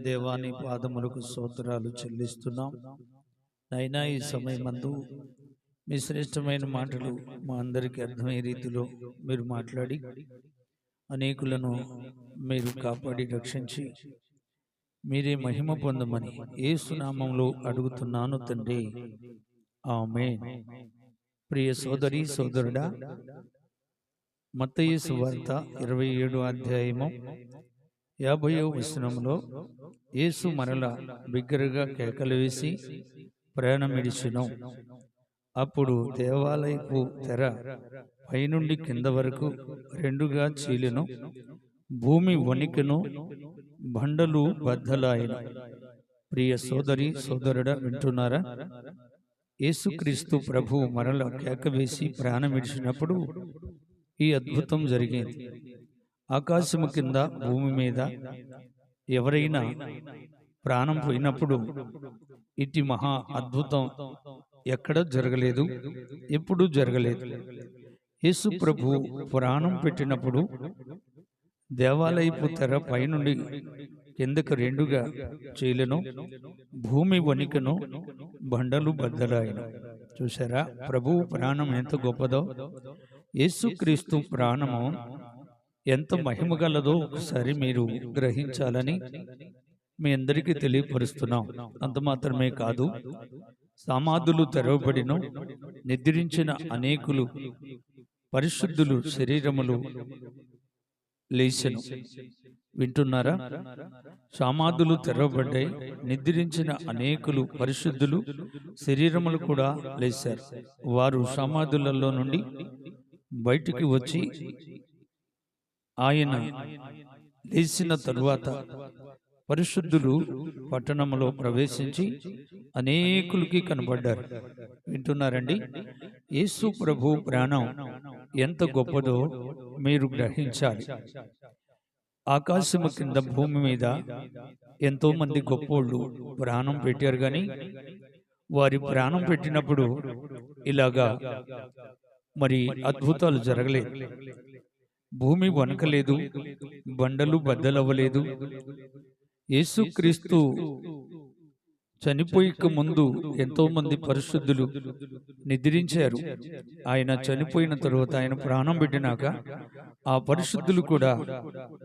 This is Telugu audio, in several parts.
దేవాని పాదములకు స్తోత్రాలు చెల్లిస్తున్నాం. అయినా ఈ సమయమందు మీ శ్రేష్టమైన మాటలు మా అందరికీ అర్థమయ్యే రీతిలో మీరు మాట్లాడి అనేకులను మీరు కాపాడి రక్షించి మీరే మహిమ పొందమని యేసు నామములో అడుగుతున్నాను తండ్రి, ఆమేన్. ప్రియ సోదరి సోదరుడా, మత్తయి సువార్త 27వ అధ్యాయము 50వ వచనంలో యేసు మరల బిగ్గరగా కేకలు వేసి ప్రయాణం విడిచెను. అప్పుడు దేవాలయపు తెర పైనుండి కింద వరకు రెండుగా చీలెను, భూమి వణికెను, బండలు బద్దలాయెను. ప్రియ సోదరి సోదరుడా, వింటున్నారా? యేసుక్రీస్తు ప్రభువు మరల కేక వేసి ప్రాణం విడిచినప్పుడు ఈ అద్భుతం జరిగింది. ఆకాశము కింద భూమి మీద ఎవరైనా ప్రాణం పోయినప్పుడు ఇటు మహా అద్భుతం ఎక్కడ జరగలేదు, ఎప్పుడు జరగలేదు. యేసు ప్రభు ప్రాణం పెట్టినప్పుడు దేవాలయపు తెర పైనుండి కిందకు రెండుగా చీలెను, భూమి వణికెను, బండలు బద్దలాయెను. చూసారా ప్రభువు ప్రాణం ఎంత గొప్పదో, యేసుక్రీస్తు ప్రాణము ఎంత మహిమ గలదో ఒకసారి మీరు గ్రహించాలని మీ అందరికీ తెలియపరుస్తున్నాం. అంత మాత్రమే కాదు, సమాధులు తెరవబడిను, నిద్రించిన అనేకులు పరిశుద్ధులు శరీరములు లేచెను. వింటున్నారా? సమాధులు తెరవబడ్డాయి, నిద్రించిన అనేకులు పరిశుద్ధులు శరీరములు కూడా లేచారు. వారు సమాధులలో నుండి బయటికి వచ్చి ఆయన లేచిన తరువాత పరిశుద్ధులు పట్టణంలో ప్రవేశించి అనేకులకి కనబడ్డారు. వింటున్నారండి? యేసు ప్రభు ప్రాణం ఎంత గొప్పదో మీరు గ్రహించాలి. ఆకాశము కింద భూమి మీద ఎంతో మంది గొప్పోళ్ళు ప్రాణం పెట్టారు, కానీ వారి ప్రాణం పెట్టినప్పుడు ఇలాగా మరి అద్భుతాలు జరగలేదు. భూమి వణకలేదు, బండలు బద్దలవ్వలేదు. యేసుక్రీస్తు చనిపోయక ముందు ఎంతో మంది పరిశుద్ధులు నిద్రించారు. ఆయన చనిపోయిన తరువాత, ఆయన ప్రాణం పెట్టినాక ఆ పరిశుద్ధులు కూడా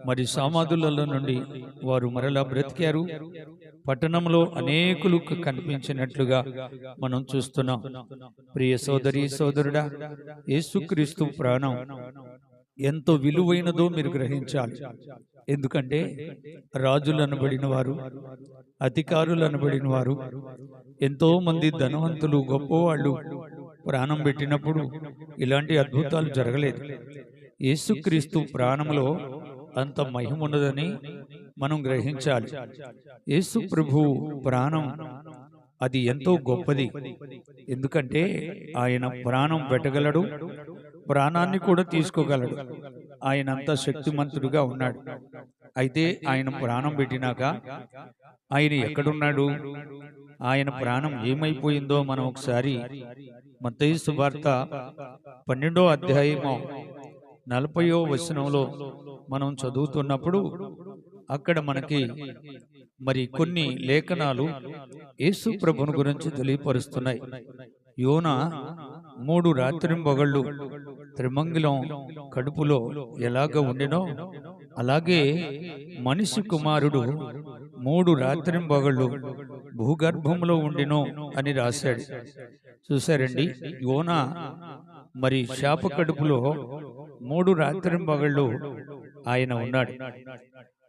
మరి సమాధులలో నుండి వారు మరలా బ్రతికారు. పట్టణంలో అనేకులు కనిపించినట్లుగా మనం చూస్తున్నాం. ప్రియ సోదరి సోదరుడా, యేసుక్రీస్తు ప్రాణం ఎంతో విలువైనదో మీరు గ్రహించాలి. ఎందుకంటే రాజులు అనబడిన వారు, అధికారులు అనబడిన వారు, ఎంతో మంది ధనవంతులు గొప్పవాళ్ళు ప్రాణం పెట్టినప్పుడు ఇలాంటి అద్భుతాలు జరగలేదు. యేసుక్రీస్తు ప్రాణంలో అంత మహిమ ఉన్నదని మనం గ్రహించాలి. యేసు ప్రభు ప్రాణం అది ఎంతో గొప్పది. ఎందుకంటే ఆయన ప్రాణం పెట్టగలడు, ప్రాణాన్ని కూడా తీసుకోగలడు. ఆయన అంత శక్తిమంతుడుగా ఉన్నాడు. అయితే ఆయన ప్రాణం పెట్టినాక ఆయన ఎక్కడున్నాడు, ఆయన ప్రాణం ఏమైపోయిందో మనం ఒకసారి మత్తయి సువార్త 12వ అధ్యాయము 40వ వచనంలో మనం చదువుతున్నప్పుడు అక్కడ మనకి మరి కొన్ని లేఖనాలు యేసు ప్రభుని గురించి తెలియపరుస్తున్నాయి. యోనా 3 రాత్రింబగళ్ళు త్రిమంగిలం కడుపులో ఎలాగ ఉండినో అలాగే మనిషి కుమారుడు 3 రాత్రింబగళ్ళు భూగర్భంలో ఉండినో అని రాశాడు. చూసారండి, యోనా మరి శాప కడుపులో 3 రాత్రింబగళ్ళు ఆయన ఉన్నాడు.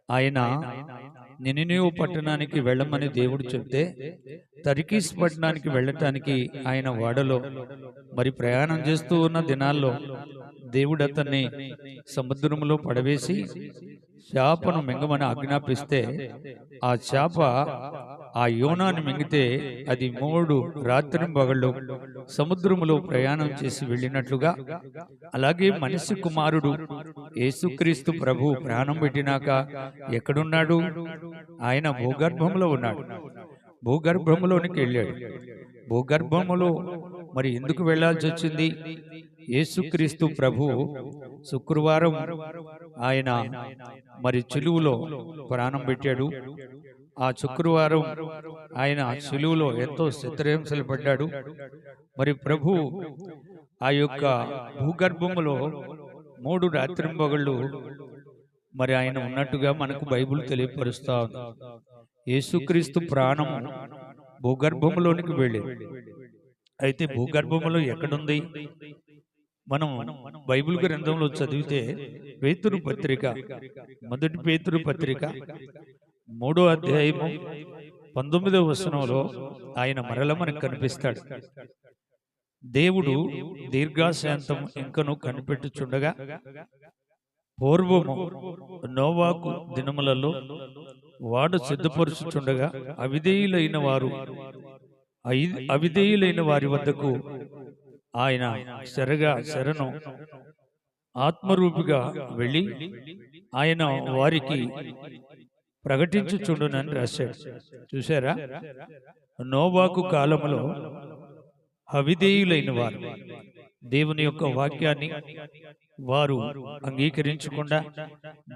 ఆయన నినివేవు పట్టణానికి వెళ్ళమని దేవుడు చెప్తే తర్కీస్ పట్టణానికి వెళ్ళటానికి ఆయన వాడలో మరి ప్రయాణం చేస్తూ ఉన్న దినాల్లో దేవుడు అతన్ని సముద్రంలో పడవేసి చేపను మింగమని ఆజ్ఞాపిస్తే ఆ చేప ఆ యోనాను మింగితే అది 3 రాత్రింబగళ్ళు సముద్రములో ప్రయాణం చేసి వెళ్ళినట్లుగా, అలాగే మనిషి కుమారుడు యేసుక్రీస్తు ప్రభు ప్రాణం పెట్టినాక ఎక్కడున్నాడు? ఆయన భూగర్భంలో ఉన్నాడు. భూగర్భంలోనికి వెళ్ళాడు. భూగర్భములో మరి ఎందుకు వెళ్ళాల్సి వచ్చింది? యేసుక్రీస్తు ప్రభు శుక్రవారం ఆయన మరి చిలువలో ప్రాణం పెట్టాడు. ఆ శుక్రవారం ఆయన శిలువలో ఎంతో చిత్రహింసలు పడ్డాడు. మరి ప్రభు ఆ యొక్క భూగర్భములో 3 రాత్రింబగళ్ళు మరి ఆయన ఉన్నట్టుగా మనకు బైబిల్ తెలియపరుస్తా ఉంది. యేసుక్రీస్తు ప్రాణం భూగర్భములోనికి వెళ్ళింది. అయితే భూగర్భములో ఎక్కడుంది? మనం బైబిల్ గ్రంథంలో చదివితే పేతురు పత్రిక, మొదటి పేతురు పత్రిక 3వ అధ్యాయము 19వ వచనంలో ఆయన మరల మనకు కనిపిస్తాడు. దేవుడు దీర్ఘశాంతం ఇంకను కనిపెట్టుచుండగా పూర్వము నోవాకు దినములలో వాడు సిద్ధపరుచుచుండగా అవిధేయులైన వారి వద్దకు ఆయన శరణు ఆత్మరూపిగా వెళ్ళి ఆయన వారికి ప్రకటించుచుండునని రాశాడు. చూసారా? నోవాకు కాలంలో అవిధేయులైన వారు దేవుని యొక్క వాక్యాన్ని వారు అంగీకరించకుండా,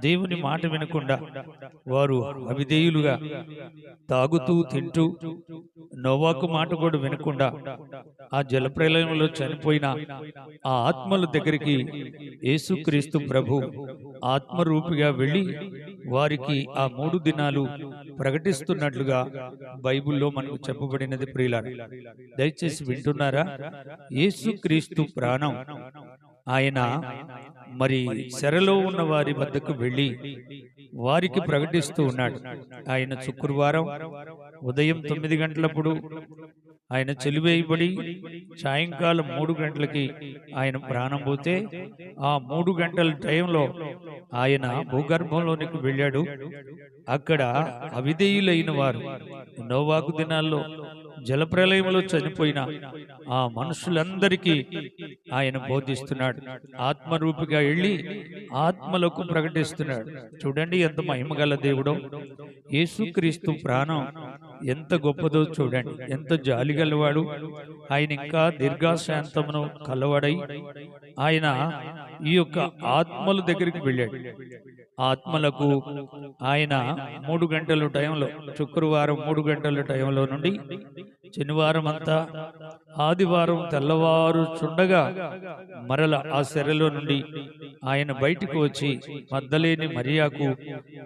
దేవుని మాట వినకుండా వారు అవిధేయులుగా తాగుతూ తింటూ నోవాకు మాట కూడా వినకుండా ఆ జలప్రలయంలో చనిపోయిన ఆ ఆత్మల దగ్గరికి యేసుక్రీస్తు ప్రభు ఆత్మరూపిగా వెళ్ళి వారికి ఆ 3 దినాలు ప్రకటిస్తున్నట్లుగా బైబిల్లో మనకు చెప్పబడినది. ప్రియులారా, దయచేసి వింటున్నారా? యేసుక్రీస్తు ప్రాణం ఆయన మరి చెరలో ఉన్న వారి వద్దకు వెళ్ళి వారికి ప్రకటిస్తూ ఉన్నాడు. ఆయన శుక్రవారం ఉదయం 9 గంటలప్పుడు ఆయన చెలివేయబడి సాయంకాలం 3 గంటలకి ఆయన ప్రాణం పోతే ఆ 3 గంటల టైంలో ఆయన భూగర్భంలోనికి వెళ్ళాడు. అక్కడ అవిధేయులైన వారు నోవాకు దినాల్లో జలప్రలయంలో చనిపోయిన ఆ మనుషులందరికీ ఆయన బోధిస్తున్నాడు. ఆత్మరూపిగా వెళ్ళి ఆత్మలకు ప్రకటిస్తున్నాడు. చూడండి ఎంత మహిమగల దేవుడో! యేసుక్రీస్తు ప్రాణం ఎంత గొప్పదో చూడండి, ఎంత జాలి గలవాడు. ఆయన ఇంకా దీర్ఘశాంతమును కలవాడై ఆయన ఈ యొక్క ఆత్మల దగ్గరికి వెళ్ళాడు. ఆత్మలకు ఆయన 3 గంటల టైంలో, శుక్రవారం 3 గంటల టైంలో నుండి శనివారం అంతా ఆదివారం తెల్లవారు చుండగా మరల ఆ సెరలో నుండి ఆయన బయటకు వచ్చి మగ్దలేని మరియాకు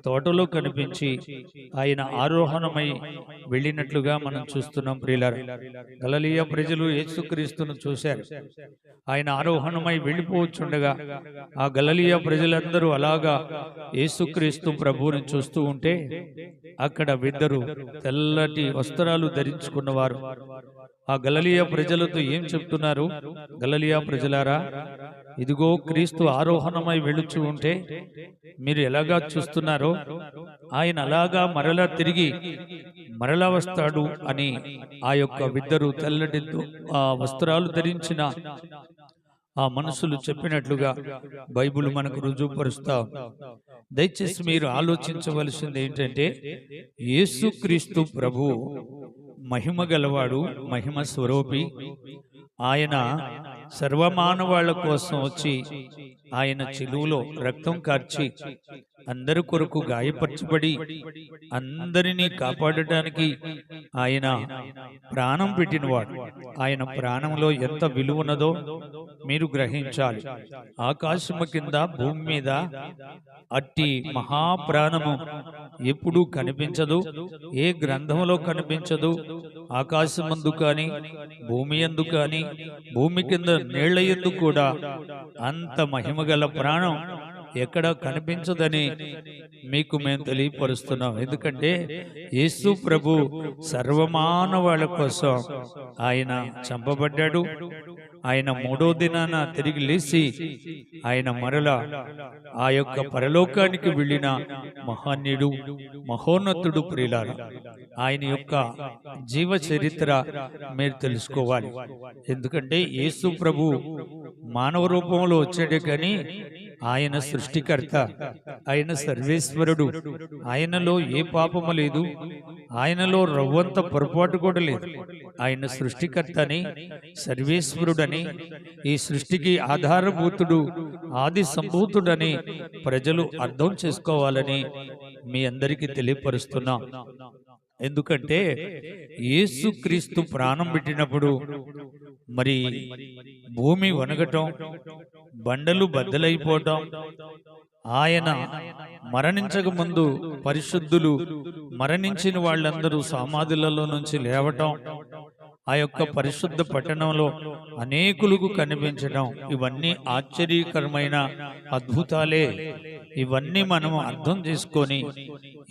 తోటలో కనిపించి ఆయన ఆరోహణమై వెళ్ళినట్లుగా మనం చూస్తున్నాం. ప్రియులారా, గలిలయ ప్రజలు యేసుక్రీస్తును చూశారు. ఆయన ఆరోహణమై వెళ్ళిపోవచ్చుండగా ఆ గలిలయ ప్రజలందరూ అలాగా యేసుక్రీస్తు ప్రభువుని చూస్తూ ఉంటే అక్కడ 2 తెల్లటి వస్త్రాలు ధరించుకున్నవారు ఆ గలిలయ ప్రజలతో ఏం చెప్తున్నారు? గలిలయ ప్రజలారా, ఇదిగో క్రీస్తు ఆరోహణమై వెళుచు ఉంటే మీరు ఎలాగా చూస్తున్నారో ఆయన అలాగా మరలా తిరిగి మరలా వస్తాడు అని ఆ యొక్క 2 తెల్లటి వస్త్రాలు ధరించిన ఆ మనుషులు చెప్పినట్లుగా బైబిల్ మనకు రుజువుపరుస్తా. దయచేసి మీరు ఆలోచించవలసింది ఏంటంటే, యేసుక్రీస్తు ప్రభు మహిమ గలవాడు, మహిమ స్వరూపి. ఆయన సర్వమానవాళ్ల కోసం వచ్చి ఆయన చిలువలో రక్తం కార్చి అందరి కొరకు గాయపరచబడి అందరినీ కాపాడటానికి ఆయన ప్రాణం పెట్టినవాడు. ఆయన ప్రాణంలో ఎంత విలువ ఉన్నదో మీరు గ్రహించాలి. ఆకాశము కింద భూమి మీద అట్టి మహాప్రాణము ఎప్పుడూ కనిపించదు, ఏ గ్రంథంలో కనిపించదు. ఆకాశమందు కానీ భూమి యందు కానీ భూమి కింద నీళ్ల యందు కూడా అంత మహిమగల ప్రాణం ఎక్కడ కనిపించదని మీకు మేము తెలియపరుస్తున్నాం. ఎందుకంటే యేసు ప్రభు సర్వమానవాళ్ళ కోసం ఆయన చంపబడ్డాడు. ఆయన 3వ దినాన తిరిగి లేచి ఆయన మరల ఆ యొక్క పరలోకానికి వెళ్ళిన మహాన్యుడు, మహోన్నతుడు. ప్రియులారా, ఆయన యొక్క జీవ చరిత్ర మీరు తెలుసుకోవాలి. ఎందుకంటే యేసు ప్రభు మానవ రూపంలో వచ్చాడే కానీ ఆయన సృష్టికర్త, ఆయన సర్వేశ్వరుడు. ఆయనలో ఏ పాపము లేదు, ఆయనలో రవ్వంత పొరపాటు కూడా లేదు. ఆయన సృష్టికర్తని, సర్వేశ్వరుడని, ఈ సృష్టికి ఆధారభూతుడు, ఆది సంభూతుడని ప్రజలు అర్థం చేసుకోవాలని మీ అందరికీ తెలియపరుస్తున్నాం. ఎందుకంటే యేసుక్రీస్తు ప్రాణం పెట్టినప్పుడు మరి భూమి వణగటం, బండలు బద్దలైపోవటం, ఆయన మరణించక ముందు పరిశుద్ధులు మరణించిన వాళ్ళందరూ సమాధులలో నుంచి లేవటం, ఆ యొక్క పరిశుద్ధ పట్టణంలో అనేకులకు కనిపించడం, ఇవన్నీ ఆశ్చర్యకరమైన అద్భుతాలే. ఇవన్నీ మనం అర్థం చేసుకొని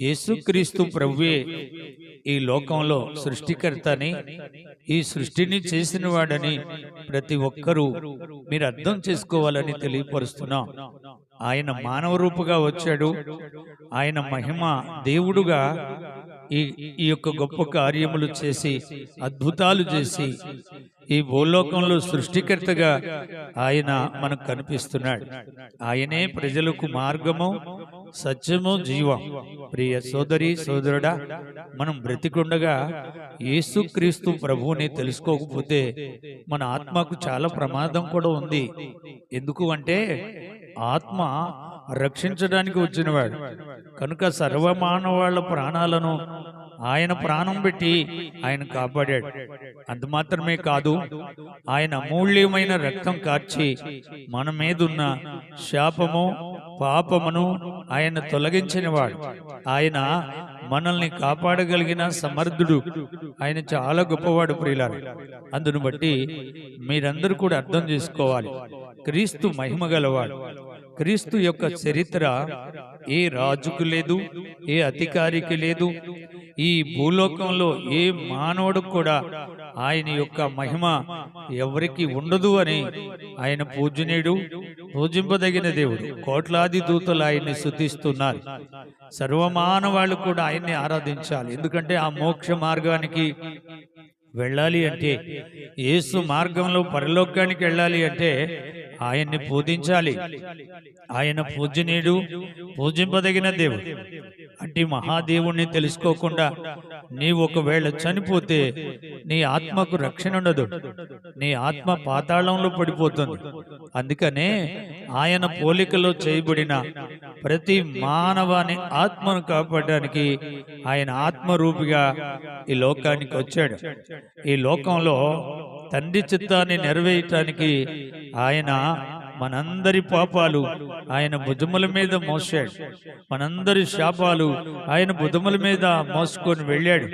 యేసుక్రీస్తు ప్రభువే ఈ లోకంలో సృష్టికర్తని, ఈ సృష్టిని చేసిన వాడని ప్రతి ఒక్కరూ మీరు అర్థం చేసుకోవాలని తెలియపరుస్తున్నాం. ఆయన మానవ రూపుగా వచ్చాడు. ఆయన మహిమ దేవుడుగా ఈ యొక్క గొప్ప కార్యములు చేసి, అద్భుతాలు చేసి, ఈ భూలోకంలో సృష్టికర్తగా ఆయన మనకు కనిపిస్తున్నాడు. ఆయనే ప్రజలకు మార్గము, సత్యము, జీవం. ప్రియ సోదరి సోదరుడా, మనం బ్రతికుండగా యేసుక్రీస్తు ప్రభువుని తెలుసుకోకపోతే మన ఆత్మకు చాలా ప్రమాదం కూడా ఉంది. ఎందుకు అంటే ఆత్మ రక్షించడానికి వచ్చినవాడు కనుక సర్వమానవాళ్ల ప్రాణాలను ఆయన ప్రాణం పెట్టి ఆయన కాపాడాడు. అంత మాత్రమే కాదు, ఆయన అమూల్యమైన రక్తం కార్చి మన మీదున్న శాపము, పాపమును ఆయన తొలగించినవాడు. ఆయన మనల్ని కాపాడగలిగిన సమర్థుడు. ఆయన చాలా గొప్పవాడు ప్రియులారా. అందును బట్టి మీరందరూ కూడా అర్థం చేసుకోవాలి, క్రీస్తు మహిమ గలవాడు. క్రీస్తు యొక్క చరిత్ర ఏ రాజుకు లేదు, ఏ అధికారికి లేదు. ఈ భూలోకంలో ఏ మానవుడు కూడా ఆయన యొక్క మహిమ ఎవరికి ఉండదు అని ఆయన పూజనీయుడు, పూజింపదగిన దేవుడు. కోట్లాది దూతలు ఆయన్ని స్తుతిస్తున్నారు. సర్వమానవాళ్ళు కూడా ఆయన్ని ఆరాధించాలి. ఎందుకంటే ఆ మోక్ష మార్గానికి వెళ్ళాలి అంటే, యేసు మార్గంలో పరలోకానికి వెళ్ళాలి అంటే ఆయన్ని పూజించాలి. ఆయన పూజనీయుడు, పూజింపదగిన దేవుడు. అంటే మహాదేవుణ్ణి తెలుసుకోకుండా నీవు ఒకవేళ చనిపోతే నీ ఆత్మకు రక్షణ ఉండదు, నీ ఆత్మ పాతాళంలో పడిపోతుంది. అందుకనే ఆయన పోలికలో చేయబడిన ప్రతి మానవాని ఆత్మను కాపాడడానికి ఆయన ఆత్మరూపిగా ఈ లోకానికి వచ్చాడు. ఈ లోకంలో తండ్రి చిత్తాన్ని నెరవేర్చడానికి ఆయన మనందరి పాపాలు ఆయన భుజముల మీద మోసాడు. మనందరి శాపాలు ఆయన భుజముల మీద మోసుకొని వెళ్ళాడు.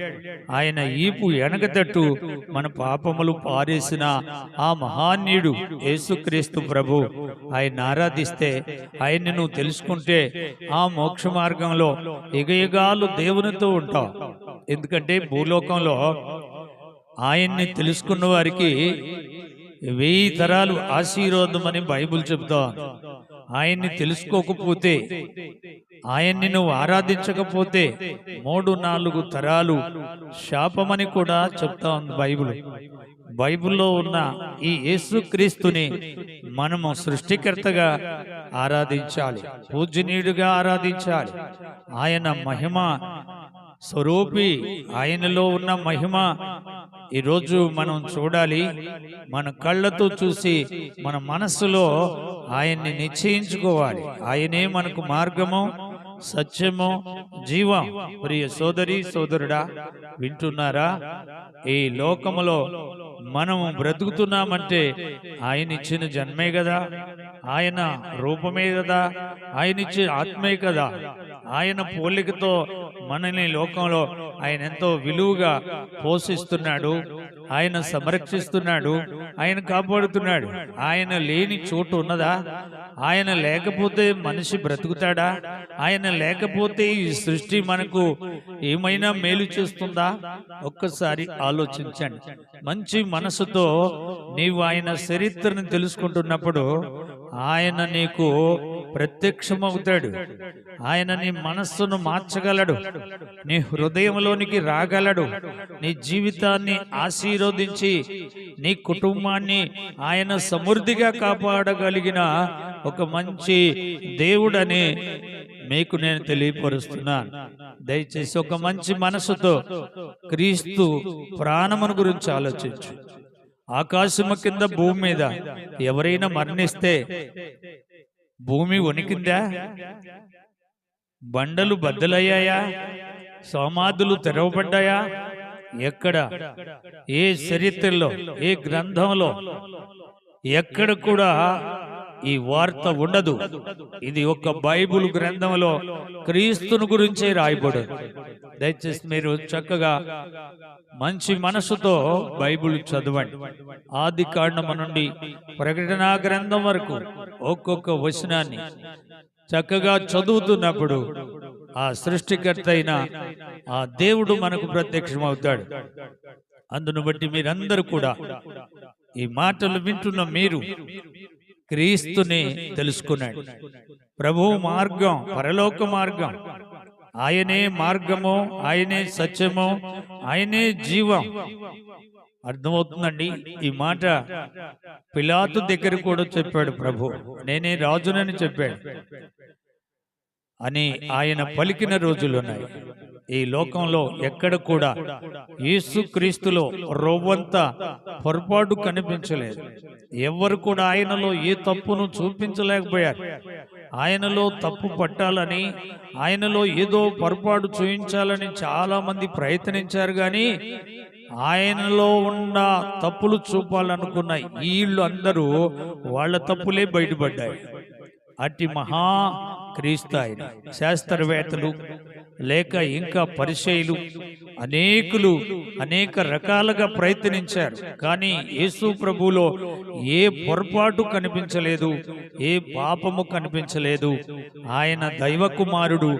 ఆయన ఈపు ఎనకతట్టు మన పాపములు పారేసిన ఆ మహాన్యుడు యేసుక్రీస్తు ప్రభు. ఆయన ఆరాధిస్తే, ఆయన్ని నువ్వు తెలుసుకుంటే ఆ మోక్ష మార్గంలో యుగయుగాలు దేవునితో ఉంటావు. ఎందుకంటే భూలోకంలో ఆయన్ని తెలుసుకున్న వారికి 1000 తరాలు ఆశీర్వాదం అని బైబిల్ చెప్తా. ఆయన్ని తెలుసుకోకపోతే, ఆయన్ని నువ్వు ఆరాధించకపోతే 3-4 తరాలు శాపమని కూడా చెప్తా ఉంది బైబిల్. బైబిల్లో ఉన్న ఈ యేసుక్రీస్తుని మనము సృష్టికర్తగా ఆరాధించాలి, పూజనీయుడిగా ఆరాధించాలి. ఆయన మహిమ స్వరూపి, ఆయనలో ఉన్న మహిమ ఈరోజు మనం చూడాలి. మన కళ్ళతో చూసి మన మనస్సులో ఆయన్ని నిశ్చయించుకోవాలి. ఆయనే మనకు మార్గము, సత్యము, జీవం. ప్రియ సోదరి సోదరుడా, వింటున్నారా? ఈ లోకములో మనము బ్రతుకుతున్నామంటే ఆయన ఇచ్చిన జన్మే కదా, ఆయన రూపమే కదా, ఆయన ఇచ్చే ఆత్మే కదా. ఆయన పోలికతో మనల్ని లోకంలో ఆయన ఎంతో విలువగా పోషిస్తున్నాడు, ఆయన సంరక్షిస్తున్నాడు, ఆయన కాపాడుతున్నాడు. ఆయన లేని చోటు ఉన్నదా? ఆయన లేకపోతే మనిషి బ్రతుకుతాడా? ఆయన లేకపోతే ఈ సృష్టి మనకు ఏమైనా మేలు చేస్తుందా? ఒక్కసారి ఆలోచించండి. మంచి మనసుతో నీవు ఆయన చరిత్రను తెలుసుకుంటున్నప్పుడు ఆయన నీకు ప్రత్యక్షమవుతాడు. ఆయన నీ మనస్సును మార్చగలడు, నీ హృదయంలోనికి రాగలడు, నీ జీవితాన్ని ఆశీర్వదించి నీ కుటుంబాన్ని ఆయన సమృద్ధిగా కాపాడగలిగిన ఒక మంచి దేవుడని మీకు నేను తెలియపరుస్తున్నాను. దయచేసి ఒక మంచి మనసుతో క్రీస్తు ప్రాణమును గురించి ఆలోచించు. ఆకాశము కింద భూమి మీద ఎవరైనా మరణిస్తే భూమి వణికిందా? బండలు బద్దలయ్యాయా? సమాధులు తెరవబడ్డాయా? ఎక్కడ? ఏ చరిత్రలో, ఏ గ్రంథంలో ఎక్కడ కూడా ఈ వార్త ఉండదు. ఇది ఒక బైబిల్ గ్రంథంలో క్రీస్తుని గురించే రాయబడింది. దయచేసి మీరు చక్కగా మంచి మనసుతో బైబిల్ చదవండి. ఆది కాండము నుండి ప్రకటనా గ్రంథం వరకు ఒక్కొక్క వచనాన్ని చక్కగా చదువుతున్నప్పుడు ఆ సృష్టికర్త అయిన ఆ దేవుడు మనకు ప్రత్యక్షమవుతాడు. అందును బట్టి మీరందరూ కూడా ఈ మాటలు వింటున్న మీరు క్రీస్తుని తెలుసుకున్నాడు. ప్రభు మార్గం, పరలోక మార్గం, ఆయనే మార్గము, ఆయనే సత్యము, ఆయనే జీవం. అర్థమవుతుందండి? ఈ మాట పిలాతు దగ్గర కూడా చెప్పాడు ప్రభు, నేనే రాజునని చెప్పాడు అని ఆయన పలికిన రోజులు ఉన్నాయి. ఈ లోకంలో ఎక్కడ కూడా యేసుక్రీస్తులో రవ్వంత పొరపాటు కనిపించలేదు. ఎవరు కూడా ఆయనలో ఏ తప్పును చూపించలేకపోయారు. ఆయనలో తప్పు పట్టాలని, ఆయనలో ఏదో పొరపాటు చూపించాలని చాలా మంది ప్రయత్నించారు. కానీ ఆయనలో ఉన్న తప్పులు చూపాలనుకున్న వీళ్ళు అందరూ వాళ్ళ తప్పులే బయటపడ్డాయి. అట్టి మహా క్రీస్తు ఆయన. శాస్త్రవేత్తలు లేక ఇంకా పరిచయులు అనేకులు అనేక రకాలుగా ప్రయత్నించారు. కానీ యేసు ప్రభువులో ఏ పొరపాటు కనిపించలేదు, ఏ పాపము కనిపించలేదు. ఆయన దైవ కుమారుడు,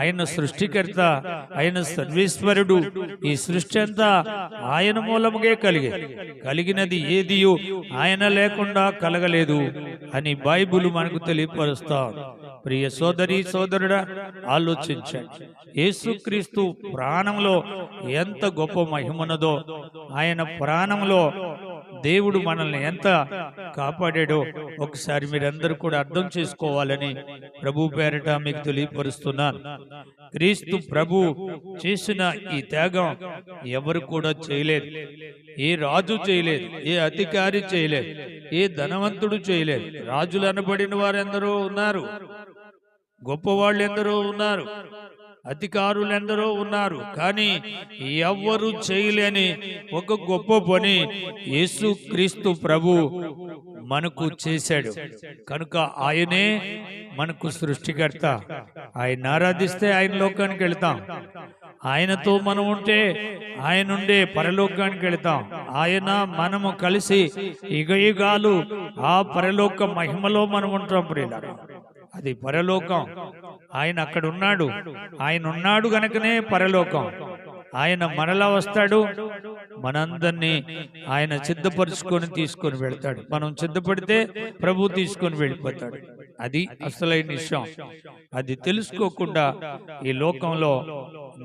ఆయన సృష్టికర్త, ఆయన సర్వేశ్వరుడు. ఈ సృష్టి అంతా ఆయన మూలముగే కలిగినది ఏదియో ఆయన లేకుండా కలగలేదు అని బైబిల్ మనకు తెలియపరుస్తాం. ప్రియ సోదరి సోదరుడా, ఆలోచించండి. యేసుక్రీస్తు ప్రాణంలో ఎంత గొప్ప మహిమన్నదో, ఆయన ప్రాణంలో దేవుడు మనల్ని ఎంత కాపాడాడో ఒకసారి మీరందరూ కూడా అర్థం చేసుకోవాలని ప్రభు పేరట మీకు తెలియపరుస్తున్నాను. క్రీస్తు ప్రభు చేసిన ఈ త్యాగం ఎవరు కూడా చేయలేదు. ఏ రాజు చేయలేదు, ఏ అధికారి చేయలేదు, ఏ ధనవంతుడు చేయలేదు. రాజులు అనబడిన వారెందరో ఉన్నారు, గొప్పవాళ్ళు ఎందరో ఉన్నారు, అధికారులు ఎందరో ఉన్నారు. కానీ ఎవ్వరూ చేయలేని ఒక గొప్ప పని యేసుక్రీస్తు ప్రభు మనకు చేశాడు. కనుక ఆయనే మనకు సృష్టికర్త. ఆయన ఆరాధిస్తే ఆయన లోకానికి వెళ్తాం. ఆయనతో మనం ఉంటే ఆయన ఉండే పరలోకానికి వెళ్తాం. ఆయన మనము కలిసి యుగయుగాలు ఆ పరలోక మహిమలో మనం ఉంటాం. ప్రియులారా, అది పరలోకం. ఆయన అక్కడ ఉన్నాడు. ఆయన ఉన్నాడు గనుకనే పరలోకం. ఆయన మరలా వస్తాడు, మనందరినీ ఆయన సిద్ధపరుచుకొని తీసుకొని వెళ్తాడు. మనం సిద్ధపడితే ప్రభు తీసుకొని వెళ్ళిపోతాడు. అది అసలైన విషయం. అది తెలుసుకోకుండా ఈ లోకంలో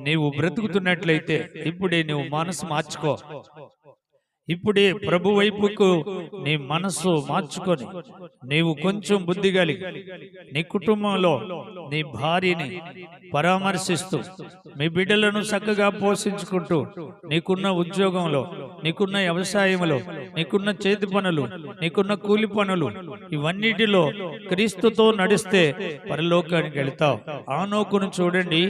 నీవు బ్రతుకుతున్నట్లయితే ఇప్పుడే నువ్వు మనసు మార్చుకో. ఇప్పుడే ప్రభు వైపుకు నీ మనస్సు మార్చుకొని నీవు కొంచెం బుద్ధి కలిగి నీ కుటుంబంలో నీ భార్యని పరామర్శిస్తూ, మీ బిడ్డలను చక్కగా పోషించుకుంటూ, నీకున్న ఉద్యోగంలో, నీకున్న వ్యవసాయంలో, నీకున్న చేతి పనులు, నీకున్న కూలి పనులు, ఇవన్నిటిలో క్రీస్తుతో నడిస్తే పరలోకానికి వెళ్తావు. ఆనోకును చూడండి.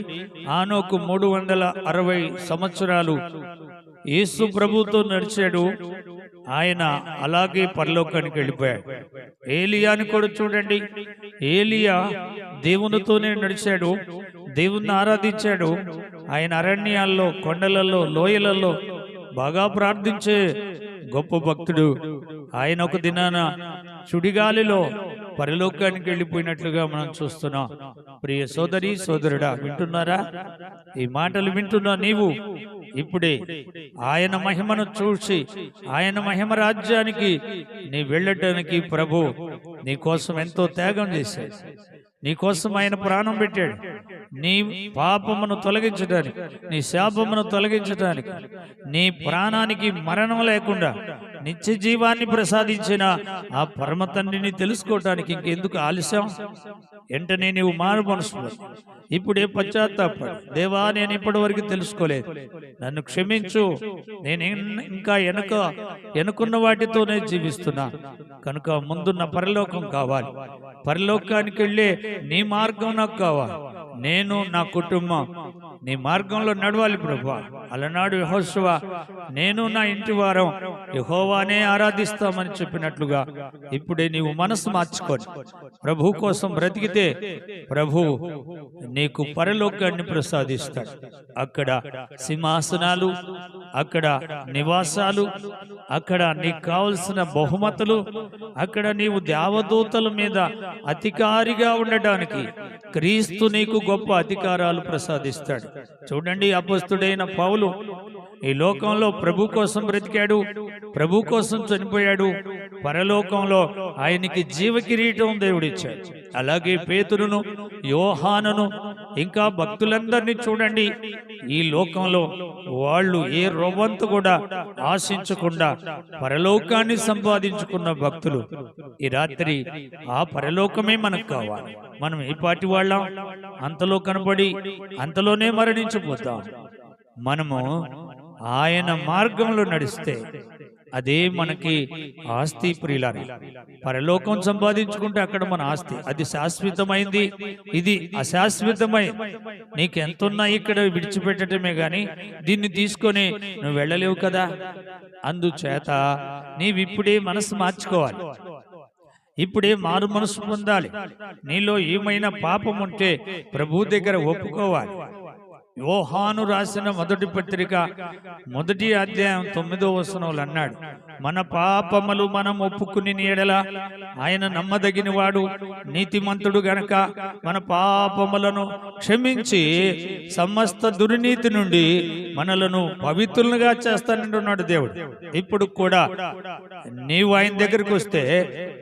ఆనోకు 360 సంవత్సరాలు యేసు ప్రభుతో నడిచాడు. ఆయన అలాగే పరలోకానికి వెళ్ళిపోయాడు. ఏలియాని కూడా చూడండి. ఏలియా దేవునితోనే నడిచాడు, దేవుణ్ణి ఆరాధించాడు. ఆయన అరణ్యాల్లో, కొండలలో, లోయలలో బాగా ప్రార్థించే గొప్ప భక్తుడు. ఆయన ఒక దినాన సుడిగాలిలో పరలోకానికి వెళ్ళిపోయినట్లుగా మనం చూస్తున్నాం. ప్రియ సోదరి సోదరుడా, వింటున్నారా? ఈ మాటలు వింటున్నా నీవు ఇప్పుడే ఆయన మహిమను చూసి ఆయన మహిమ రాజ్యానికి నీ వెళ్ళటానికి ప్రభు నీ కోసం ఎంతో త్యాగం చేశాడు. నీ కోసం ఆయన ప్రాణం పెట్టాడు. నీ పాపమును తొలగించడానికి, నీ శాపమును తొలగించడానికి, నీ ప్రాణానికి మరణం లేకుండా నిత్య జీవాన్ని ప్రసాదించిన ఆ పరమ తండ్రిని తెలుసుకోవటానికి ఇంకెందుకు ఆలస్యం? వెంటనే నీవు మారు మనసు ఇప్పుడే పశ్చాత్తాపడు. దేవా, నేను ఇప్పటి వరకు తెలుసుకోలేదు, నన్ను క్షమించు. నేను ఇంకా వెనుకున్న వాటితోనే జీవిస్తున్నా. కనుక ముందున్న పరలోకం కావాలి. పరలోకానికి వెళ్ళే నీ మార్గం నాకు కావాలి. నేను, నా కుటుంబం నీ మార్గంలో నడవాలి ప్రభువా. అలనాడు యెహోషువ నేను నా ఇంటి వారం యెహోవానే ఆరాధిస్తామని చెప్పినట్లుగా ఇప్పుడే నీవు మనసు మార్చుకొని ప్రభు కోసం బ్రతికితే ప్రభు నీకు పరలోకాన్ని ప్రసాదిస్తాడు. అక్కడ సింహాసనాలు, అక్కడ నివాసాలు, అక్కడ నీకు కావలసిన బహుమతులు, అక్కడ నీవు దేవదూతల మీద అధికారిగా ఉండటానికి క్రీస్తు నీకు గొప్ప అధికారాలు ప్రసాదిస్తాడు. చూడండి, అపొస్తలుడైన పౌలు ఈ లోకంలో ప్రభు కోసం బ్రతికాడు, ప్రభు కోసం చనిపోయాడు, పరలోకంలో ఆయనకి జీవ కిరీటం దేవుడిచ్చాడు. అలాగే పేతురును, యోహానును, ఇంకా భక్తులందరినీ చూడండి, ఈ లోకంలో వాళ్ళు ఏ రవ్వంతు కూడా ఆశించకుండా పరలోకాన్ని సంపాదించుకున్న భక్తులు. ఈ రాత్రి ఆ పరలోకమే మనకు కావాలి. మనం ఏ పాటి వాళ్ళం? అంతలో కనపడి అంతలోనే మరణించిపోతాం. మనము ఆయన మార్గంలో నడిస్తే అదే మనకి ఆస్తి. ప్రియులారా, పరలోకం సంపాదించుకుంటే అక్కడ మన ఆస్తి, అది శాశ్వతమైంది, ఇది అశాశ్వతమై. నీకు ఎంతున్నా ఇక్కడ విడిచిపెట్టడమే గాని దీన్ని తీసుకొని నువ్వు వెళ్ళలేవు కదా. అందుచేత నీవిప్పుడే మనసు మార్చుకోవాలి, ఇప్పుడే మారు మనసు పొందాలి. నీలో ఏమైనా పాపం ఉంటే ప్రభు దగ్గర ఒప్పుకోవాలి. యోహాను రాసిన మొదటి పత్రిక 1వ అధ్యాయం 9వ వచనంలో అన్నాడు, మన పాపములు మనం ఒప్పుకుని ఎడల ఆయన నమ్మదగిన వాడు, నీతిమంతుడు గనక మన పాపములను క్షమించి సమస్త దుర్నీతి నుండి మనలను పవిత్రులుగా చేస్తానంటున్నాడు దేవుడు. ఇప్పుడు కూడా నీవు ఆయన దగ్గరికి వస్తే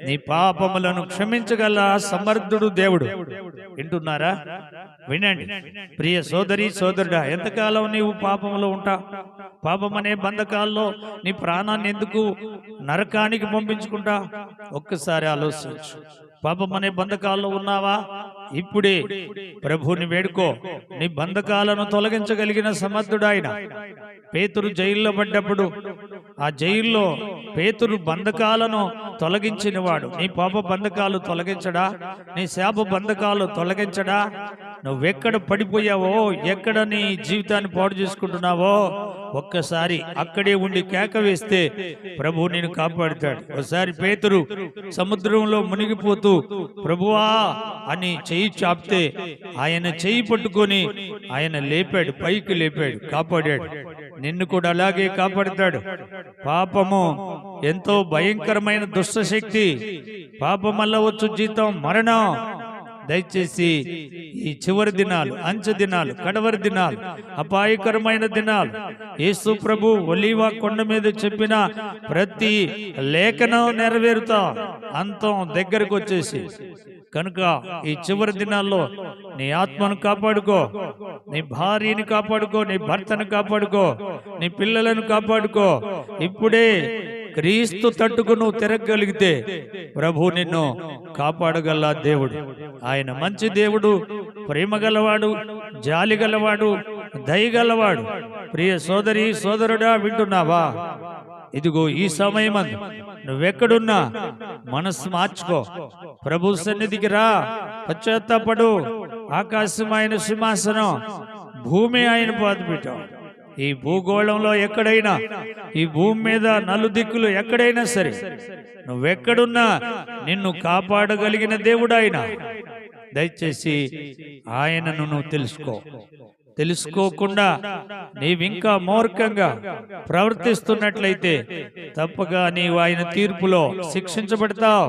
నీ పాపములను క్షమించగల సమర్థుడు దేవుడు. వింటున్నారా? వినండి ప్రియ సోదరి సోదరుడా, ఎంతకాలం నీవు పాపంలో ఉంటావు? పాపం అనే బంధకాల్లో నీ ప్రాణాన్ని ఎందుకు నరకానికి పంపించుకుంటా? ఒక్కసారి ఆలోచించు. పాపం అనే బంధకాల్లో ఉన్నావా? ఇప్పుడే ప్రభుని వేడుకో. నీ బంధకాలను తొలగించగలిగిన సమర్థుడు ఆయన. పేతురు జైల్లో పడ్డప్పుడు ఆ జైల్లో పేతురు బంధకాలను తొలగించిన వాడు. నీ పాప బంధకాలు తొలగించడా? నీ శాప బంధకాలు తొలగించడా? నువ్వెక్కడ పడిపోయావో, ఎక్కడ నీ జీవితాన్ని పాడు చేసుకుంటున్నావో ఒక్కసారి అక్కడే ఉండి కేక వేస్తే ప్రభు నేను కాపాడుతాడు. ఒకసారి పేతురు సముద్రంలో మునిగిపోతూ ప్రభువా అని చెయ్యి చాపితే ఆయన చెయ్యి పట్టుకొని ఆయన లేపాడు, పైకి లేపాడు, కాపాడాడు. నిన్ను కూడా అలాగే కాపాడుతాడు. పాపము ఎంతో భయంకరమైన దుష్ట శక్తి. పాపం వల్ల వచ్చు జీతం మరణం. దయచేసి ఈ చివరి దినాలు, అంచె దినాలు, కడవరి దినాలు, అపాయకరమైన దినాలు, యేసు ప్రభు ఒలీవ కొండ మీద చెప్పిన ప్రతి లేఖనం నెరవేరుతా, అంతం దగ్గరకు వచ్చేసి. కనుక ఈ చివరి దినాల్లో నీ ఆత్మను కాపాడుకో, నీ భార్యని కాపాడుకో, నీ భర్తను కాపాడుకో, నీ పిల్లలను కాపాడుకో. ఇప్పుడే క్రీస్తు తట్టుకు నువ్వు తిరగగలిగితే ప్రభు నిన్ను కాపాడగల దేవుడు. ఆయన మంచి దేవుడు, ప్రేమ గలవాడు, జాలి గలవాడు, దయగలవాడు. ప్రియ సోదరి సోదరుడా, వింటున్నావా? ఇదిగో ఈ సమయమందు నువ్వెక్కడున్నా మనసు మార్చుకో, ప్రభు సన్నిధికి రా, పశ్చాత్తాపడు. ఆకాశం ఆయన సింహాసనం, భూమి ఆయన పాదపీఠం. ఈ భూగోళంలో ఎక్కడైనా, ఈ భూమి మీద నలుదిక్కులు ఎక్కడైనా సరే, నువ్వెక్కడున్నా నిన్ను కాపాడగలిగిన దేవుడు ఆయన. దయచేసి ఆయనను నువ్వు తెలుసుకో. తెలుసుకోకుండా నీవింకా మూర్ఖంగా ప్రవర్తిస్తున్నట్లయితే తప్పగా నీవు ఆయన తీర్పులో శిక్షించబడతావు.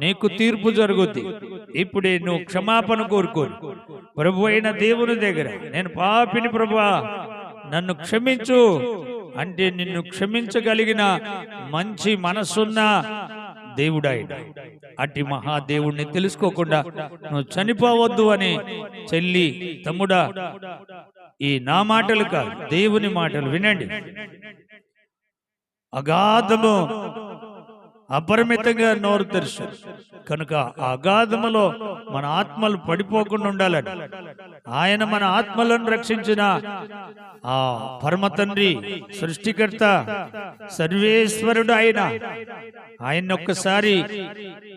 నీకు తీర్పు జరుగుద్ది. ఇప్పుడే నువ్వు క్షమాపణ కోరుకోరు ప్రభు అయిన దేవుని దగ్గర. నేను పాపిని ప్రభువా, నన్ను క్షమించు అంటే నిన్ను క్షమించగలిగిన మంచి మనసున్న దేవుడాయన. అట్టి మహాదేవుడిని తెలుసుకోకుండా నువ్వు చనిపోవద్దు అని చెల్లి, తమ్ముడా, ఈ నా మాటలు కాదు, దేవుని మాటలు వినండి. అగాధము అపరిమితంగా నోరు తెరుసు. కనుక ఆ అగాధములో మన ఆత్మలు పడిపోకుండా ఉండాలని ఆయన మన ఆత్మలను రక్షించిన ఆ పరమ తండ్రి, సృష్టికర్త, సర్వేశ్వరుడు ఆయన ఒక్కసారి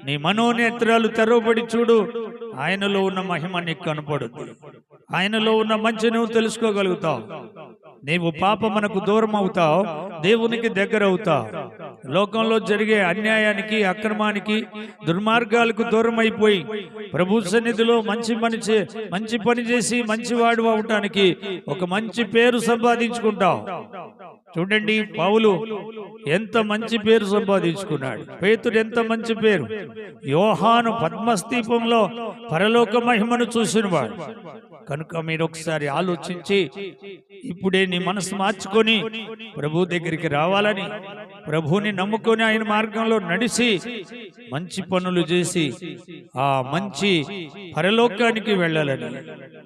నీ మనోనేత్రాలు తెరవబడి చూడు. ఆయనలో ఉన్న మహిమ నీకు కనపడుద్ది. ఆయనలో ఉన్న మంచి నువ్వు తెలుసుకోగలుగుతావు. నీవు పాపమునకు దూరం అవుతావు, దేవునికి దగ్గర అవుతావు. లోకంలో జరిగే అన్యాయానికి, అక్రమానికి, దుర్మార్గాలకు దూరం అయిపోయి ప్రభు సన్నిధిలో మంచి పని చేసి మంచివాడు అవటానికి ఒక మంచి పేరు సంపాదించుకుంటావు. చూడండి, పౌలు ఎంత మంచి పేరు సంపాదించుకున్నాడు, పేతుడు ఎంత మంచి పేరు. యోహాను పద్మస్తీపంలో పరలోక మహిమను చూసినవాడు. కనుక మీరు ఒకసారి ఆలోచించి ఇప్పుడే నీ మనసు మార్చుకొని ప్రభు దగ్గరికి రావాలని, ప్రభువుని నమ్ముకొని ఆయన మార్గంలో నడిచి మంచి పనులు చేసి ఆ మంచి పరలోకానికి వెళ్ళాలని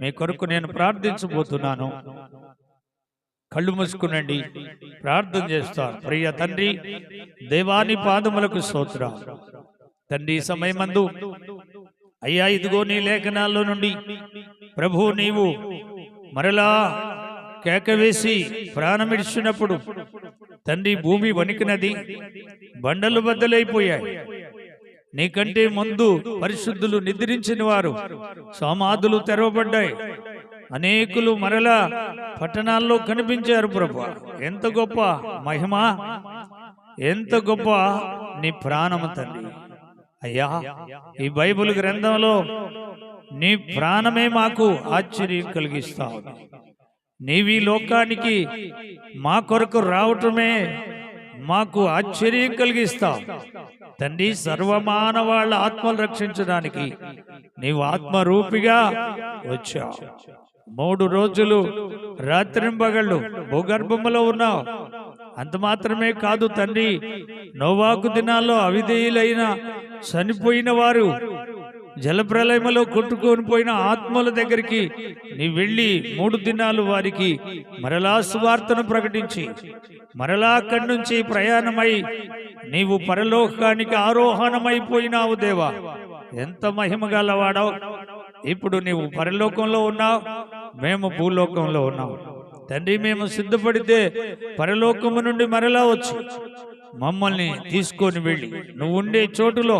మీ కొరకు నేను ప్రార్థించబోతున్నాను. కళ్ళు మూసుకునండి, ప్రార్థన చేస్తాను. ప్రియ తండ్రి, దేవాని పాదములకు స్తోత్రం. తండ్రి, సమయమందు అయ్యా ఇదిగో నీ లేఖనాల్లో నుండి ప్రభు నీవు మరలా కేకవేసి ప్రాణమిడిచినప్పుడు తండ్రి భూమి వణికినది, బండలు బద్దలైపోయాయి. నీకంటే ముందు పరిశుద్ధులు నిద్రించిన వారు సమాధులు తెరవబడ్డాయి. అనేకులు మరలా పట్టణాల్లో కనిపించారు. ప్రభు, ఎంత గొప్ప మహిమ, ఎంత గొప్ప నీ ప్రాణము తండ్రి. అయ్యా, ఈ బైబిల్ గ్రంథంలో నీ ప్రాణమే మాకు ఆశ్చర్యం కలిగిస్తావు. నీవి లోకానికి మా కొరకు రావటమే మాకు ఆశ్చర్యం కలిగిస్తావు తండ్రి. సర్వమానవాళ్ళ ఆత్మలు రక్షించడానికి నీవు ఆత్మరూపిగా వచ్చావు. 3 రోజులు రాత్రింబగళ్ళు భూగర్భములో ఉన్నావు. అంత మాత్రమే కాదు తండ్రి, నోవాకు దినాల్లో అవిధేయులైన చనిపోయిన వారు, జలప్రలయములో కొట్టుకొని పోయిన ఆత్మల దగ్గరికి నీ వెళ్ళి 3 దినాలు వారికి మరలా సువార్తను ప్రకటించి మరలా అక్కడి నుంచి ప్రయాణమై నీవు పరలోకానికి ఆరోహణమైపోయినావు. దేవా, ఎంత మహిమ గలవాడవు. ఇప్పుడు నీవు పరలోకంలో ఉన్నావు, మేము భూలోకంలో ఉన్నాం తండ్రి. మేము సిద్ధపడితే పరలోకము నుండి మరలా వచ్చి మమ్మల్ని తీసుకొని వెళ్ళి నువ్వు ఉండే చోటులో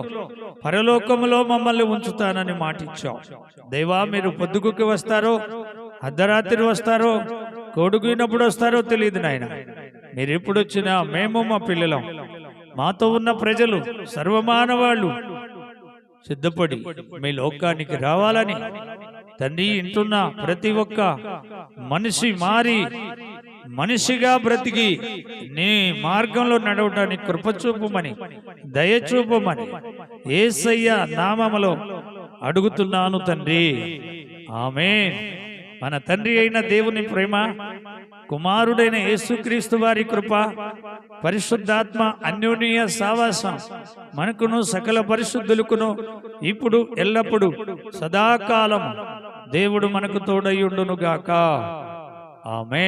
పరలోకములో మమ్మల్ని ఉంచుతానని మాటిచ్చావు. దేవా, మీరు పొద్దుగుకి వస్తారో, అర్ధరాత్రి వస్తారో, కొడుకునప్పుడు వస్తారో తెలియదు నాయన. మీరు ఎప్పుడు వచ్చినా మేము, మా పిల్లలం, మాతో ఉన్న ప్రజలు, సర్వమానవాళ్ళు సిద్ధపడి మీ లోకానికి రావాలని తండ్రి, ఇంటున్న ప్రతి ఒక్క మనిషి మారి మనిషిగా బ్రతికి నీ మార్గంలో నడవటానికి కృప చూపమని, దయ చూపమని యేసయ్య నామములో అడుగుతున్నాను తండ్రి. ఆమేన్. మన తండ్రి అయిన దేవుని ప్రేమ, కుమారుడైన యేసుక్రీస్తు వారి కృప, పరిశుద్ధాత్మ అన్యోన్య సావాసం మనకును సకల పరిశుద్ధులకును ఇప్పుడు ఎల్లప్పుడు సదాకాలం దేవుడు మనకు తోడయ్యుండును గాక. ఆమేన్.